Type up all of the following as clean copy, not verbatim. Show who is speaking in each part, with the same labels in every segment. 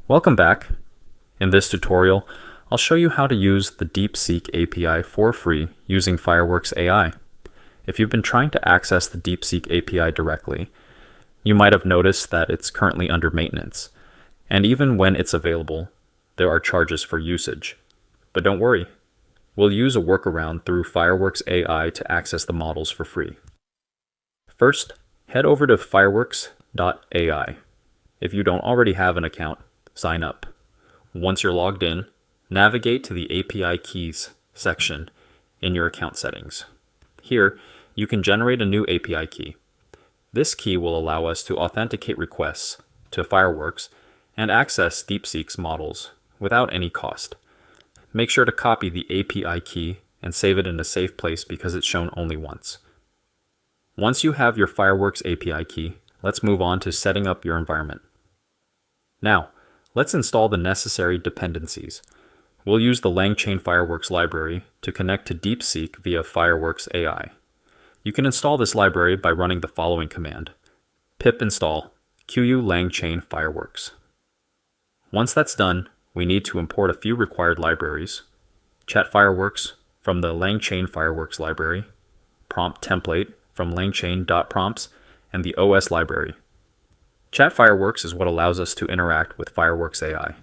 Speaker 1: Welcome back. In this tutorial, I'll show you how to use the DeepSeek API for free using Fireworks AI. If you've been trying to access the DeepSeek API directly, you might have noticed that it's currently under maintenance. And even when it's available, there are charges for usage. But don't worry, we'll use a workaround through Fireworks AI to access the models for free. First, head over to fireworks.ai. If you don't already have an account, sign up. Once you're logged in, navigate to the API keys section in your account settings. Here, you can generate a new API key. This key will allow us to authenticate requests to Fireworks and access DeepSeek's models without any cost. Make sure to copy the API key and save it in a safe place because it's shown only once. Once you have your Fireworks API key, let's move on to setting up your environment. Now, let's install the necessary dependencies. We'll use the LangChain Fireworks library to connect to DeepSeek via Fireworks AI. You can install this library by running the following command: pip install qu langchain fireworks. Once that's done, we need to import a few required libraries: chat fireworks from the LangChain Fireworks library, prompt template from langchain.prompts, and the OS library. Chat Fireworks is what allows us to interact with Fireworks AI,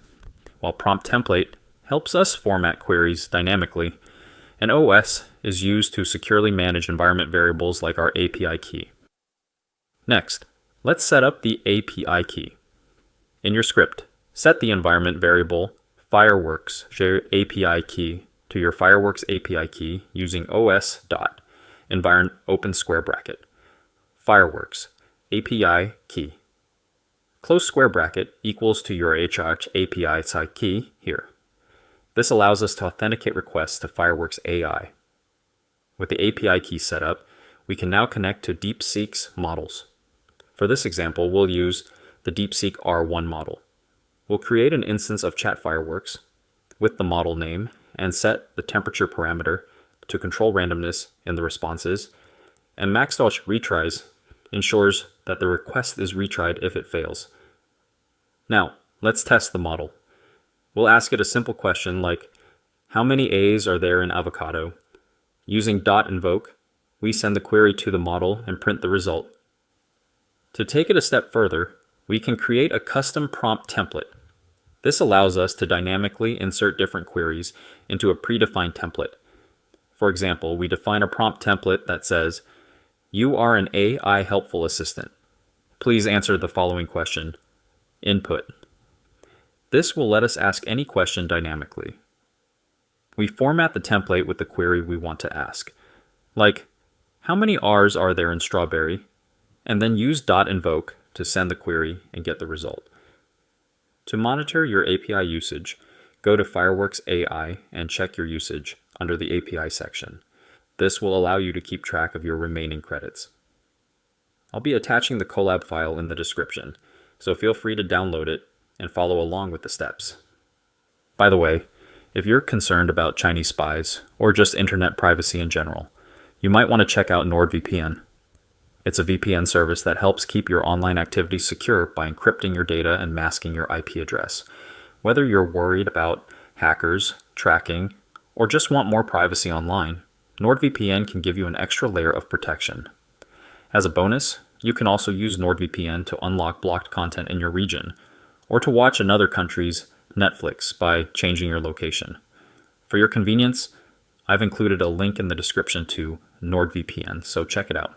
Speaker 1: while prompt template helps us format queries dynamically, and OS is used to securely manage environment variables like our API key. Next, let's set up the API key. In your script, set the environment variable Fireworks API key to your Fireworks API key using os.environ open square bracket Fireworks API key. Close square bracket equals to your API side key here. This allows us to authenticate requests to Fireworks AI. With the API key set up, we can now connect to DeepSeek's models. For this example, we'll use the DeepSeek R1 model. We'll create an instance of Chat Fireworks with the model name and set the temperature parameter to control randomness in the responses, and maxed out retries ensures that the request is retried if it fails. Now, let's test the model. We'll ask it a simple question like, how many A's are there in avocado? Using .invoke, we send the query to the model and print the result. To take it a step further, we can create a custom prompt template. This allows us to dynamically insert different queries into a predefined template. For example, we define a prompt template that says, "You are an AI helpful assistant. Please answer the following question. Input." This will let us ask any question dynamically. We format the template with the query we want to ask, like, how many R's are there in strawberry? And then use .invoke to send the query and get the result. To monitor your API usage, go to Fireworks AI and check your usage under the API section. This will allow you to keep track of your remaining credits. I'll be attaching the collab file in the description, so feel free to download it and follow along with the steps. By the way, if you're concerned about Chinese spies or just internet privacy in general, you might want to check out NordVPN. It's a VPN service that helps keep your online activity secure by encrypting your data and masking your IP address. Whether you're worried about hackers, tracking, or just want more privacy online, NordVPN can give you an extra layer of protection. As a bonus, you can also use NordVPN to unlock blocked content in your region, or to watch another country's Netflix by changing your location. For your convenience, I've included a link in the description to NordVPN, so check it out.